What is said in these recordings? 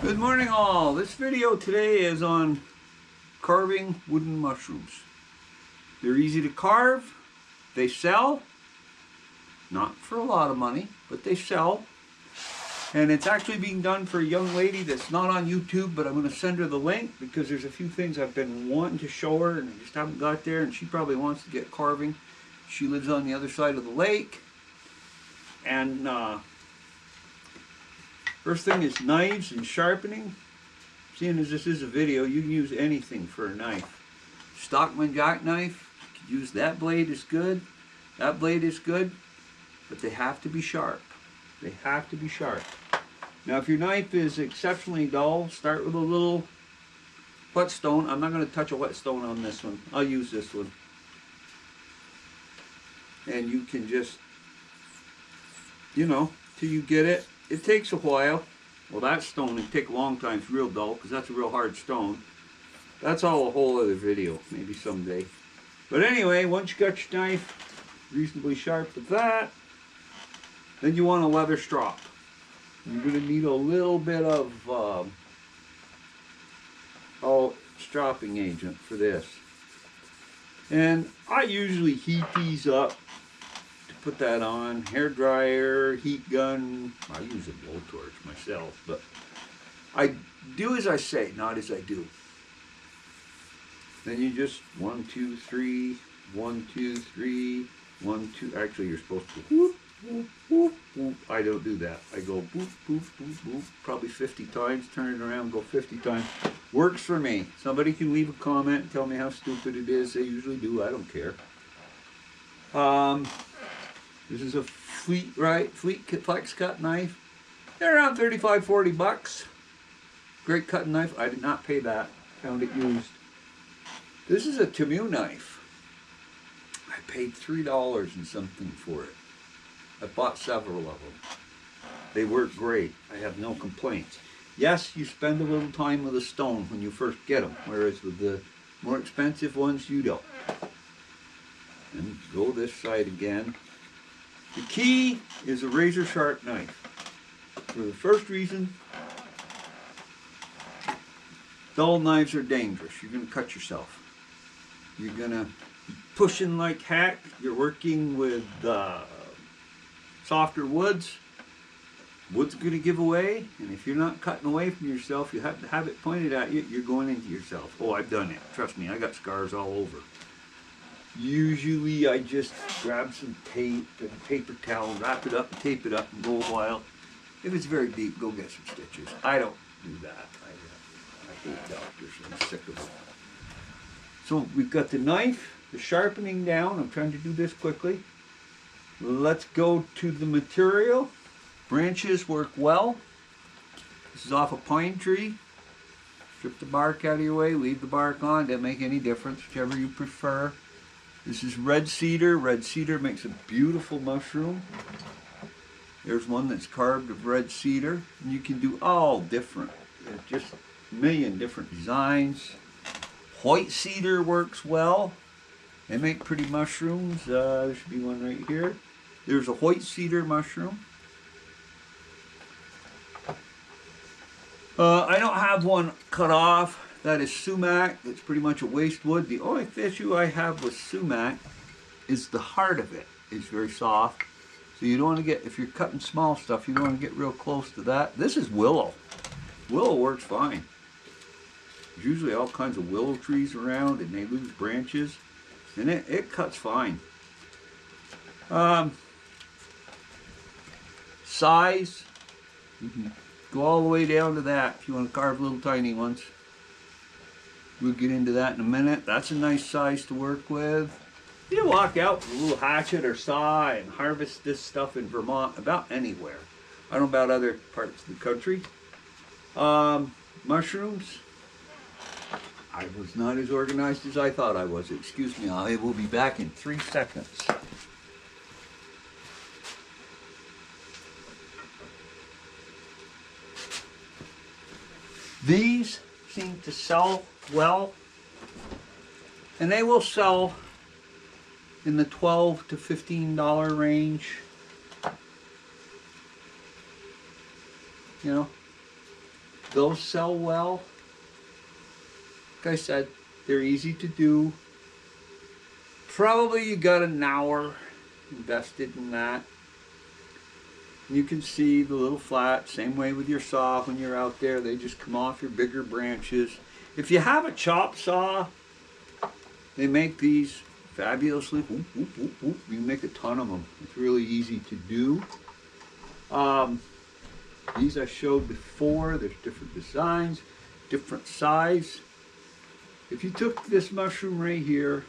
Good morning all. This video today is on carving wooden mushrooms. They're easy to carve. They sell. Not for a lot of money, but they sell. And it's actually being done for a young lady that's not on YouTube, but I'm going to send her the link because there's a few things I've been wanting to show her and I just haven't got there, and she probably wants to get carving. She lives on the other side of the lake. And first thing is knives and sharpening. Seeing as this is a video, you can use anything for a knife. Stockman jackknife, you can use that blade is good. That blade is good, but they have to be sharp. They have to be sharp. Now if your knife is exceptionally dull, start with a little whetstone. I'm not going to touch a whetstone on this one. I'll use this one. And you can just, you know, till you get it. It takes a while. Well, that stone, it take a long time. It's real dull because that's a real hard stone. That's all a whole other video, maybe someday. But anyway, once you got your knife reasonably sharp with that, then you want a leather strop. You're going to need a little bit of stropping agent for this. And I usually heat these up. Put that on, hair dryer, heat gun. I use a blowtorch myself, but I do as I say, not as I do. Then you just 1, 2, 3, 1, 2, 3, 1, 2. Actually, you're supposed to whoop, whoop, whoop, whoop. I don't do that. I go boop, boop, boop, boop, probably 50 times. Turn it around, go 50 times. Works for me. Somebody can leave a comment and tell me how stupid it is. They usually do. I don't care. This is a Fleet Flex cut knife. They're around 35, 40 bucks. Great cutting knife. I did not pay that. Found it used. This is a Temu knife. I paid $3 and something for it. I bought several of them. They work great. I have no complaints. Yes, you spend a little time with a stone when you first get them, whereas with the more expensive ones, you don't. And go this side again. The key is a razor sharp knife. For the first reason, dull knives are dangerous. You're going to cut yourself. You're going to be pushing like heck. You're working with softer woods. Wood's going to give away, and if you're not cutting away from yourself, you have to have it pointed at you, you're going into yourself. Oh, I've done it. Trust me, I got scars all over. Usually I just grab some tape and a paper towel, wrap it up and tape it up and go a while. If it's very deep, go get some stitches. I don't do that. I hate doctors. I'm sick of them. So we've got the knife, the sharpening down. I'm trying to do this quickly. Let's go to the material. Branches work well. This is off a pine tree. Strip the bark out of your way, leave the bark on. Doesn't make any difference, whichever you prefer. This is red cedar. Red cedar makes a beautiful mushroom. There's one that's carved of red cedar. And you can do all different, just a million different designs. White cedar works well. They make pretty mushrooms. There should be one right here. There's a white cedar mushroom. I don't have one cut off. That is sumac. It's pretty much a waste wood. The only issue I have with sumac is the heart of it is very soft. So you don't want to get, if you're cutting small stuff, you don't want to get real close to that. This is willow. Willow works fine. There's usually all kinds of willow trees around and they lose branches. And it cuts fine. Size. Go all the way down to that if you want to carve little tiny ones. We'll get into that in a minute. That's a nice size to work with. You can walk out with a little hatchet or saw and harvest this stuff in Vermont about anywhere. I don't know about other parts of the country. Mushrooms. I was not as organized as I thought I was. Excuse me, I will be back in 3 seconds. These seem to sell well, and they will sell in the $12 to $15 range. You know, Those sell well. Like I said, they're easy to do. Probably you got an hour invested in that. You can see the little flat, same way with your saw when you're out there. They just come off your bigger branches. If you have a chop saw, they make these fabulously. You make a ton of them. It's really easy to do. These I showed before. There's different designs, different size. If you took this mushroom right here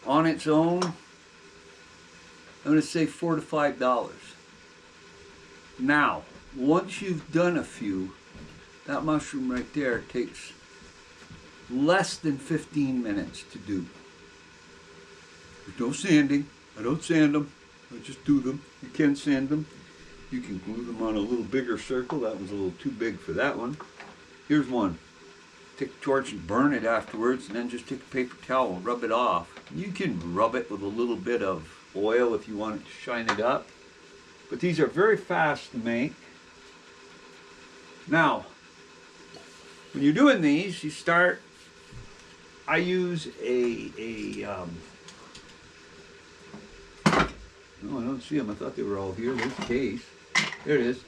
on its own, I'm going to say $4 to $5. Now, once you've done a few, that mushroom right there takes less than 15 minutes to do. There's no sanding. I don't sand them. I just do them. You can sand them. You can glue them on a little bigger circle. That was a little too big for that one. Here's one. Take a torch and burn it afterwards, and then just take a paper towel and rub it off. You can rub it with a little bit of oil if you want it to shine it up. But these are very fast to make. Now, when you're doing these, you start, I use no, I don't see them. I thought they were all here. There's the case. There it is.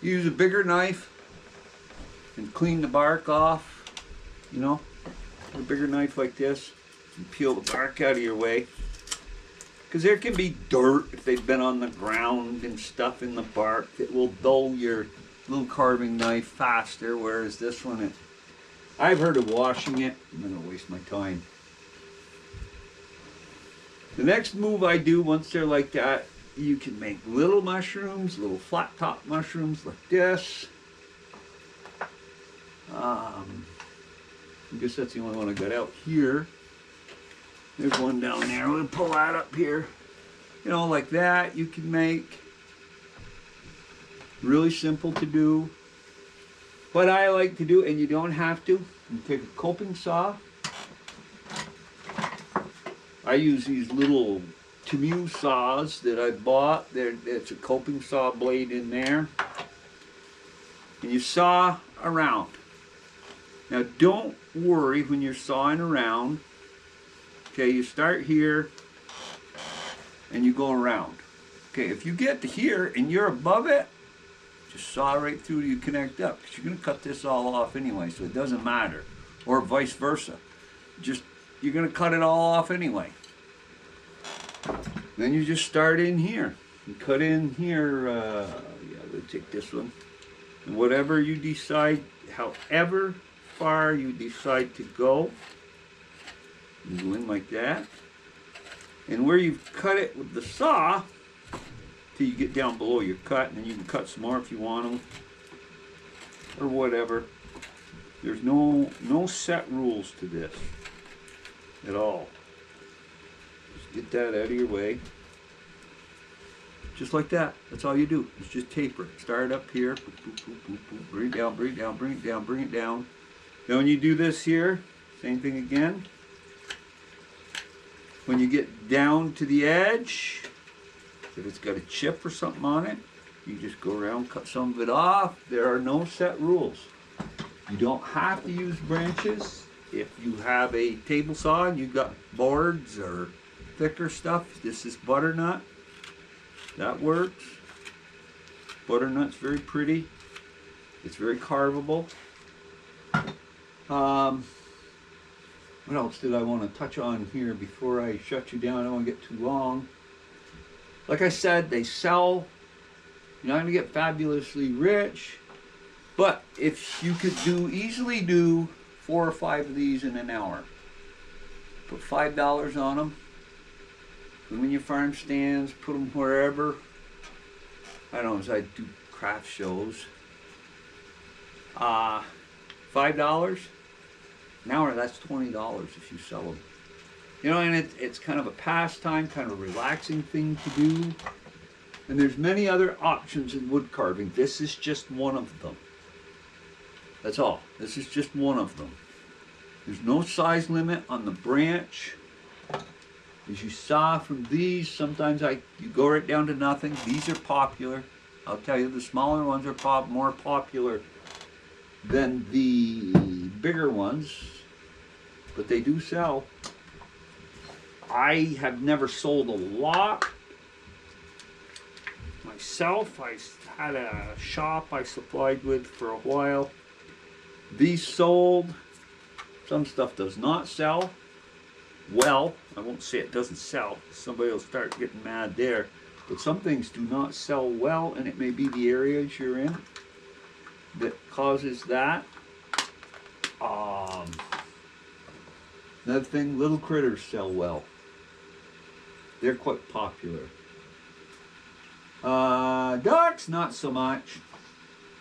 You use a bigger knife and clean the bark off, you know, a bigger knife like this, and peel the bark out of your way. Because there can be dirt if they've been on the ground and stuff in the bark that will dull your little carving knife faster, whereas this one, I've heard of washing it. I'm going to waste my time. The next move I do once they're like that, you can make little mushrooms, little flat top mushrooms like this. I guess that's the only one I got out here. There's one down there. We'll pull that up here. You know, like that you can make. Really simple to do. What I like to do, and you don't have to, you take a coping saw. I use these little Temu saws that I bought. It's a coping saw blade in there. And you saw around. Now don't worry when you're sawing around. Okay, you start here and you go around. Okay, if you get to here and you're above it, just saw right through till you connect up. Because you're going to cut this all off anyway, so it doesn't matter. Or vice versa. Just, you're going to cut it all off anyway. Then you just start in here. You cut in here, yeah, we'll take this one. And whatever you decide, however far you decide to go, you go in like that. And where you've cut it with the saw, till you get down below your cut, and then you can cut some more if you want them, or whatever. There's no set rules to this at all. Just get that out of your way. Just like that. That's all you do. It's just taper it. Start up here. Boop, boop, boop, boop, boop. Bring it down, bring it down, bring it down, bring it down. Then when you do this here, same thing again. When you get down to the edge, if it's got a chip or something on it, you just go around, cut some of it off. There are no set rules. You don't have to use branches. If you have a table saw and you've got boards or thicker stuff, this is butternut. That works. Butternut's very pretty. It's very carvable. What else did I want to touch on here before I shut you down? I don't want to get too long. Like I said, they sell. You're not going to get fabulously rich. But if you could easily do 4 or 5 of these in an hour. Put $5 on them. Put them in your farm stands. Put them wherever. I don't know, as I do craft shows. $5 an hour, that's $20 if you sell them. You know, and it's kind of a pastime, kind of a relaxing thing to do. And there's many other options in wood carving. This is just one of them. That's all. This is just one of them. There's no size limit on the branch. As you saw from these, sometimes you go right down to nothing. These are popular. I'll tell you, the smaller ones are more popular than the bigger ones, but they do sell. I have never sold a lot myself. I had a shop I supplied with for a while. These sold. Some stuff does not sell well. I won't say it doesn't sell. Somebody will start getting mad there. But some things do not sell well, and it may be the areas you're in that causes that. Another thing, little critters sell well. They're quite popular. Ducks, not so much.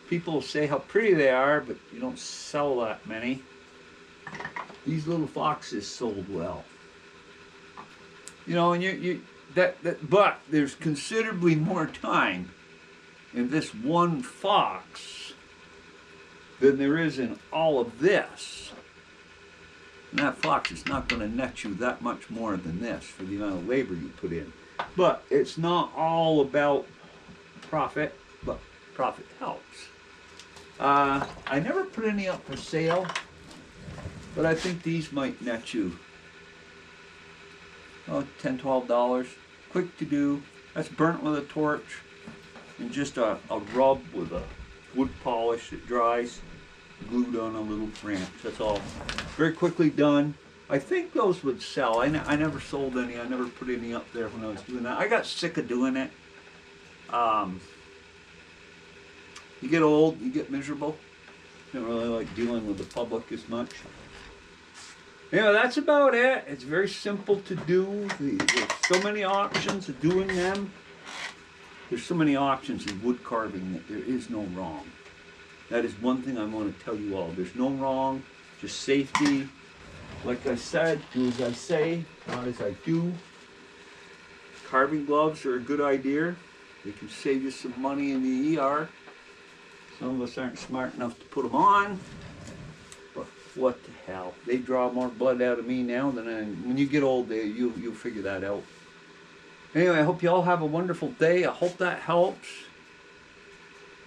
People say how pretty they are, but you don't sell that many. These little foxes sold well. You know, and but there's considerably more time in this one fox than there is in all of this. And that fox is not going to net you that much more than this for the amount of labor you put in. But it's not all about profit, but profit helps. I never put any up for sale, but I think these might net you $10, $12. Quick to do. That's burnt with a torch and just a rub with a wood polish that dries, glued on a little branch. That's all. Very quickly done. I think those would sell. I never sold any. I never put any up there when I was doing that. I got sick of doing it. You get old, you get miserable. You don't really like dealing with the public as much. Yeah, that's about it. It's very simple to do. There's so many options of doing them. There's so many options in wood carving that there is no wrong. That is one thing I want to tell you all. There's no wrong, just safety. Like I said, do as I say, not as I do. Carving gloves are a good idea. They can save you some money in the ER. Some of us aren't smart enough to put them on. But what the hell? They draw more blood out of me now than when you get old, you'll figure that out. Anyway, I hope you all have a wonderful day. I hope that helps.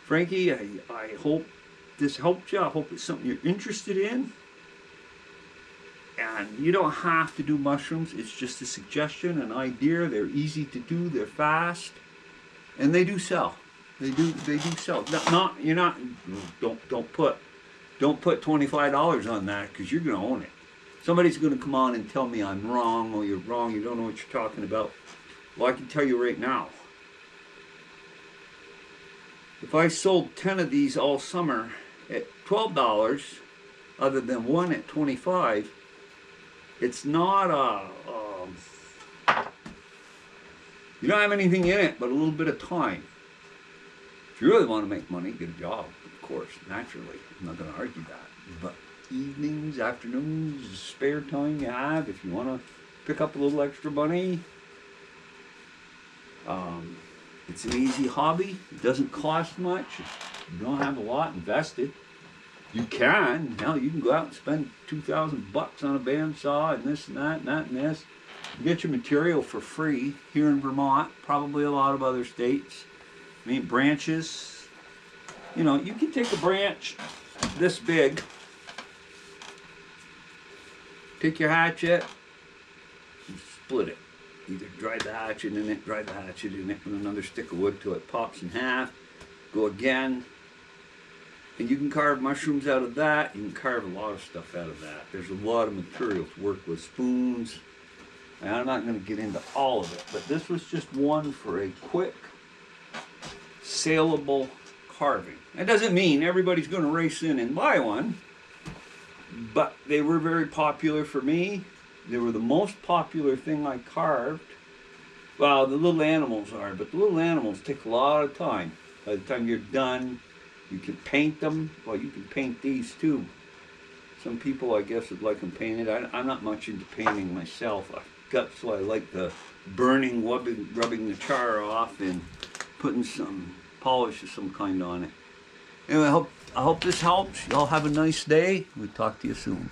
Frankie, I hope this helped you. I hope it's something you're interested in. And you don't have to do mushrooms. It's just a suggestion, an idea. They're easy to do. They're fast, and they do sell. They do sell. Don't put $25 on that, because you're going to own it. Somebody's going to come on and tell me I'm wrong, or you're wrong. You don't know what you're talking about. Well, I can tell you right now. If I sold 10 of these all summer at $12, other than one at $25, it's not you don't have anything in it but a little bit of time. If you really want to make money, get a job, of course, naturally. I'm not going to argue that. But evenings, afternoons, spare time you have, if you want to pick up a little extra money, it's an easy hobby. It doesn't cost much. You don't have a lot invested. You can. Hell, you can go out and spend $2,000 on a bandsaw and this and that and that and this. You get your material for free here in Vermont, probably a lot of other states. I mean, branches. You know, you can take a branch this big, take your hatchet, and split it. Either drive the hatchet in it, drive the hatchet in it with another stick of wood till it pops in half. Go again. And you can carve mushrooms out of that. You can carve a lot of stuff out of that. There's a lot of material to work with. Spoons. And I'm not going to get into all of it, but this was just one for a quick, saleable carving. That doesn't mean everybody's going to race in and buy one, but they were very popular for me. They were the most popular thing I carved. Well, the little animals are, but the little animals take a lot of time. By the time you're done, you can paint them. Well, you can paint these too. Some people, I guess, would like them painted. I'm not much into painting myself. So I like the burning, rubbing the char off and putting some polish of some kind on it. Anyway, I hope this helps. Y'all have a nice day. We'll talk to you soon.